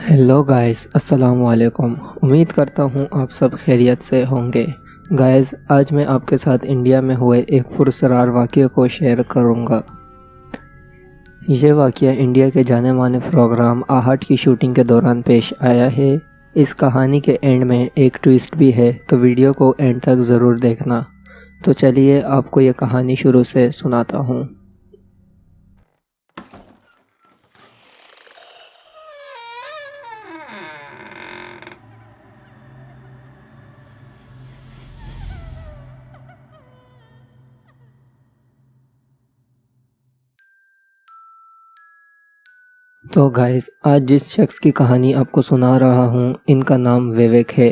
Hello guys, अस्सलाम वालेकुम। उम्मीद करता हूँ आप सब खैरियत से होंगे। गाइस, आज मैं आपके साथ इंडिया में हुए एक पुरस्कार वाक़ये को शेयर करूँगा। ये वाक़या इंडिया के जाने माने प्रोग्राम आहट की शूटिंग के दौरान पेश आया है। इस कहानी के एंड में एक ट्विस्ट भी है, तो वीडियो को एंड तक ज़रूर देखना। तो चलिए आपको ये कहानी शुरू से सुनाता हूँ। तो गाइस, आज जिस शख्स की कहानी आपको सुना रहा हूँ, इनका नाम विवेक है।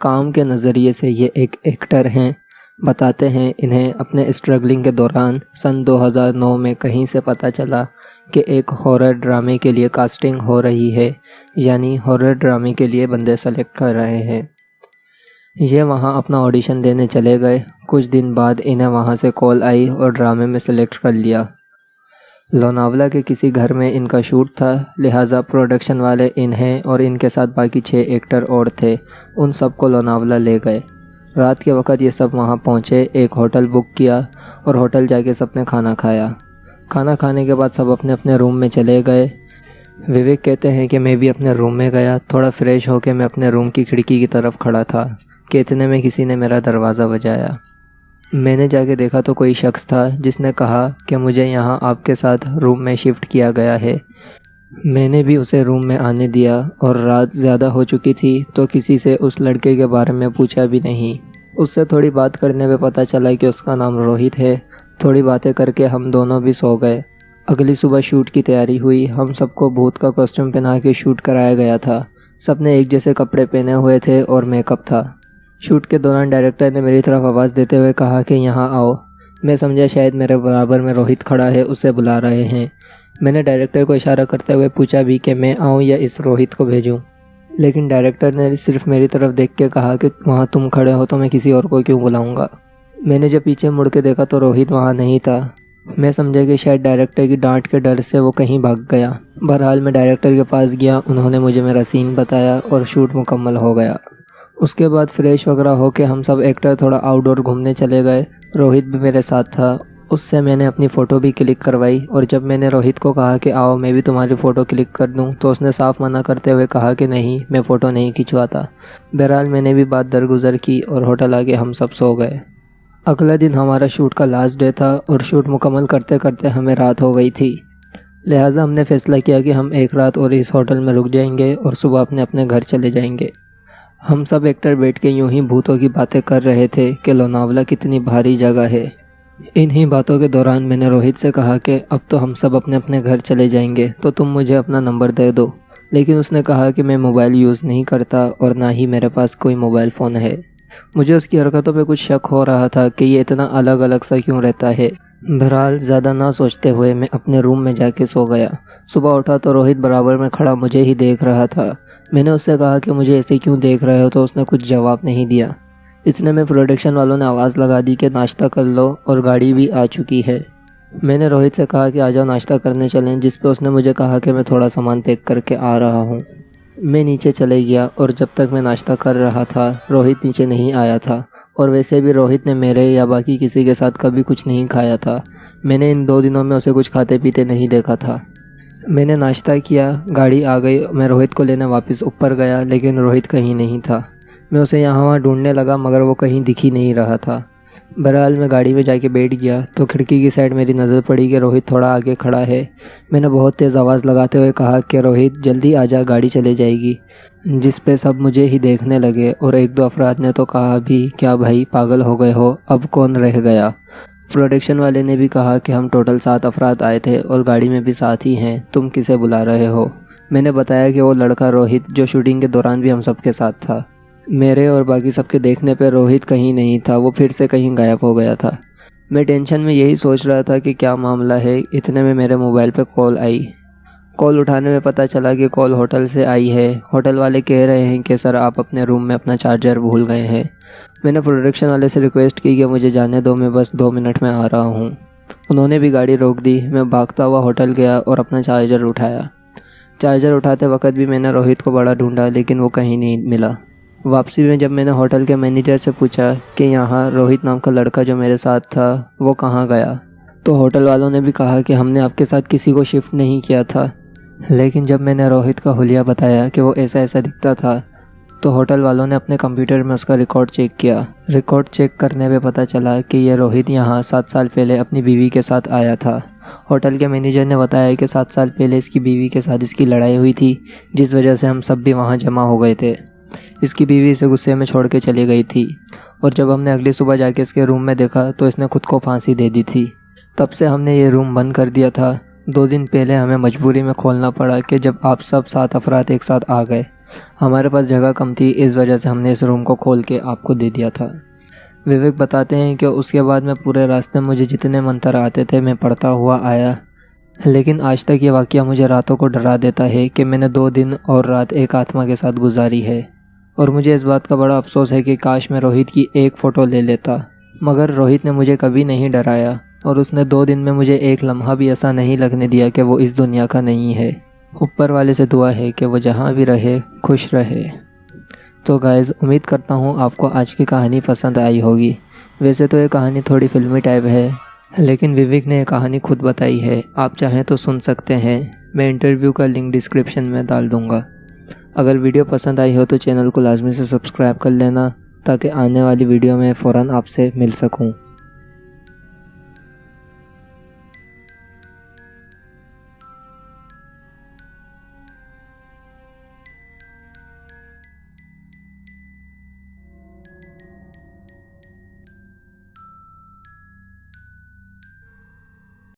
काम के नज़रिए से ये एक एक्टर हैं। बताते हैं इन्हें अपने स्ट्रगलिंग के दौरान सन 2009 में कहीं से पता चला कि एक हॉरर ड्रामे के लिए कास्टिंग हो रही है, यानी हॉरर ड्रामे के लिए बंदे सेलेक्ट कर रहे हैं। ये वहाँ अपना ऑडिशन देने चले गए। कुछ दिन बाद इन्हें वहाँ से कॉल आई और ड्रामे में सेलेक्ट कर लिया। लोनावला के किसी घर में इनका शूट था, लिहाजा प्रोडक्शन वाले इन्हें और इनके साथ बाकी 6 एक्टर और थे, उन सबको लोनावला ले गए। रात के वक्त ये सब वहाँ पहुँचे, एक होटल बुक किया और होटल जाके सबने खाना खाया। खाना खाने के बाद सब अपने अपने रूम में चले गए। विवेक कहते हैं कि मैं भी अपने रूम में गया। थोड़ा फ्रेश होकर मैं अपने रूम की खिड़की की तरफ खड़ा था कि इतने में किसी ने मेरा दरवाज़ा बजाया। मैंने जाके देखा तो कोई शख्स था जिसने कहा कि मुझे यहाँ आपके साथ रूम में शिफ्ट किया गया है। मैंने भी उसे रूम में आने दिया और रात ज़्यादा हो चुकी थी तो किसी से उस लड़के के बारे में पूछा भी नहीं। उससे थोड़ी बात करने पे पता चला कि उसका नाम रोहित है। थोड़ी बातें करके हम दोनों भी सो गए। अगली सुबह शूट की तैयारी हुई। हम सबको भूत का कॉस्ट्यूम पहना के शूट कराया गया था। सबने एक जैसे कपड़े पहने हुए थे और मेकअप था। शूट के दौरान डायरेक्टर ने मेरी तरफ आवाज़ देते हुए कहा कि यहाँ आओ। मैं समझा शायद मेरे बराबर में रोहित खड़ा है, उसे बुला रहे हैं। मैंने डायरेक्टर को इशारा करते हुए पूछा भी कि मैं आऊँ या इस रोहित को भेजूँ, लेकिन डायरेक्टर ने सिर्फ मेरी तरफ देख के कहा कि वहाँ तुम खड़े हो तो मैं किसी और को क्यों बुलाऊँगा। मैंने जब पीछे मुड़ के देखा तो रोहित वहाँ नहीं था। मैं समझा कि शायद डायरेक्टर की डांट के डर से वो कहीं भाग गया। बहरहाल मैं डायरेक्टर के पास गया, उन्होंने मुझे मेरा सीन बताया और शूट मुकम्मल हो गया। उसके बाद फ्रेश वगैरह होके हम सब एक्टर थोड़ा आउटडोर घूमने चले गए। रोहित भी मेरे साथ था। उससे मैंने अपनी फ़ोटो भी क्लिक करवाई और जब मैंने रोहित को कहा कि आओ मैं भी तुम्हारी फ़ोटो क्लिक कर दूं, तो उसने साफ मना करते हुए कहा कि नहीं, मैं फ़ोटो नहीं खिंचवाता। बहरहाल मैंने भी बात दरगुजर की और होटल आके हम सब सो गए। अगला दिन हमारा शूट का लास्ट डे था और शूट मुकम्मल करते करते हमें रात हो गई थी। लिहाजा हमने फ़ैसला किया कि हम एक रात और इस होटल में रुक जाएंगे और सुबह अपने अपने घर चले जाएंगे। हम सब एक्टर बैठ के यूं ही भूतों की बातें कर रहे थे कि लोनावला कितनी भारी जगह है। इन्हीं बातों के दौरान मैंने रोहित से कहा कि अब तो हम सब अपने अपने घर चले जाएंगे, तो तुम मुझे अपना नंबर दे दो। लेकिन उसने कहा कि मैं मोबाइल यूज़ नहीं करता और ना ही मेरे पास कोई मोबाइल फ़ोन है। मुझे उसकी हरकतों पे कुछ शक हो रहा था कि ये इतना अलग अलग सा क्यों रहता है। बहरहाल ज़्यादा ना सोचते हुए मैं अपने रूम में जाके सो गया। सुबह उठा तो रोहित बराबर में खड़ा मुझे ही देख रहा था। मैंने उससे कहा कि मुझे ऐसे क्यों देख रहे हो, तो उसने कुछ जवाब नहीं दिया। इतने में प्रोडक्शन वालों ने आवाज़ लगा दी कि नाश्ता कर लो और गाड़ी भी आ चुकी है। मैंने रोहित से कहा कि आ जाओ नाश्ता करने चलें, जिस पे उसने मुझे कहा कि मैं थोड़ा सामान पैक करके आ रहा हूँ। मैं नीचे चले गया और जब तक मैं नाश्ता कर रहा था रोहित नीचे नहीं आया था, और वैसे भी रोहित ने मेरे या बाकी किसी के साथ कभी कुछ नहीं खाया था। मैंने इन 2 दिनों में उसे कुछ खाते पीते नहीं देखा था। मैंने नाश्ता किया, गाड़ी आ गई। मैं रोहित को लेने वापस ऊपर गया, लेकिन रोहित कहीं नहीं था। मैं उसे यहाँ वहाँ ढूंढने लगा मगर वो कहीं दिख ही नहीं रहा था। बहरहाल मैं गाड़ी में जाके बैठ गया तो खिड़की की साइड मेरी नज़र पड़ी कि रोहित थोड़ा आगे खड़ा है। मैंने बहुत तेज़ आवाज़ लगाते हुए कहा कि रोहित जल्दी आ जा, गाड़ी चले जाएगी। जिस पे सब मुझे ही देखने लगे और 1-2 अफराद ने तो कहा भी, क्या भाई पागल हो गए हो, अब कौन रह गया। प्रोडक्शन वाले ने भी कहा कि हम टोटल 7 अफराद आए थे और गाड़ी में भी 7 ही हैं, तुम किसे बुला रहे हो। मैंने बताया कि वो लड़का रोहित जो शूटिंग के दौरान भी हम सबके साथ था। मेरे और बाकी सबके देखने पर रोहित कहीं नहीं था, वो फिर से कहीं गायब हो गया था। मैं टेंशन में यही सोच रहा था कि क्या मामला है। इतने में मेरे मोबाइल पे कॉल आई। कॉल उठाने में पता चला कि कॉल होटल से आई है। होटल वाले कह रहे हैं कि सर आप अपने रूम में अपना चार्जर भूल गए हैं। मैंने प्रोडक्शन वाले से रिक्वेस्ट की कि मुझे जाने दो, मैं बस 2 मिनट में आ रहा हूँ। उन्होंने भी गाड़ी रोक दी। मैं भागता हुआ होटल गया और अपना चार्जर उठाया। चार्जर उठाते वक्त भी मैंने रोहित को बड़ा ढूंढा लेकिन वो कहीं नहीं मिला। वापसी में जब मैंने होटल के मैनेजर से पूछा कि यहाँ रोहित नाम का लड़का जो मेरे साथ था वो कहाँ गया, तो होटल वालों ने भी कहा कि हमने आपके साथ किसी को शिफ्ट नहीं किया था। लेकिन जब मैंने रोहित का हुलिया बताया कि वो ऐसा ऐसा दिखता था, तो होटल वालों ने अपने कंप्यूटर में उसका रिकॉर्ड चेक किया। रिकॉर्ड चेक करने पे पता चला कि ये रोहित यहाँ 7 साल पहले अपनी बीवी के साथ आया था। होटल के मैनेजर ने बताया कि 7 साल पहले इसकी बीवी के साथ इसकी लड़ाई हुई थी, जिस वजह से हम सब भी वहाँ जमा हो गए थे। इसकी बीवी इसे गुस्से में छोड़ के चली गई थी और जब हमने अगली सुबह जाके इसके रूम में देखा तो इसने खुद को फांसी दे दी थी। तब से हमने ये रूम बंद कर दिया था। 2 दिन पहले हमें मजबूरी में खोलना पड़ा कि जब आप सब 7 अफराद एक साथ आ गए। हमारे पास जगह कम थी, इस वजह से हमने इस रूम को खोल के आपको दे दिया था। विवेक बताते हैं कि उसके बाद में पूरे रास्ते मुझे जितने मंत्र आते थे मैं पढ़ता हुआ आया, लेकिन आज तक ये वाक़या मुझे रातों को डरा देता है कि मैंने 2 दिन और रात एक आत्मा के साथ गुजारी है। और मुझे इस बात का बड़ा अफसोस है कि काश मैं रोहित की एक फ़ोटो ले लेता, मगर रोहित ने मुझे कभी नहीं डराया और उसने 2 दिन में मुझे एक लम्हा भी ऐसा नहीं लगने दिया कि वो इस दुनिया का नहीं है। ऊपर वाले से दुआ है कि वो जहाँ भी रहे खुश रहे। तो गाइज़, उम्मीद करता हूँ आपको आज की कहानी पसंद आई होगी। वैसे तो ये कहानी थोड़ी फिल्मी टाइप है, लेकिन विवेक ने ये कहानी खुद बताई है। आप चाहें तो सुन सकते हैं। मैं इंटरव्यू का लिंक डिस्क्रिप्शन में डाल दूँगा। अगर वीडियो पसंद आई हो तो चैनल को लाजमी से सब्सक्राइब कर लेना, ताकि आने वाली वीडियो में फ़ौरन आपसे मिल सकूं।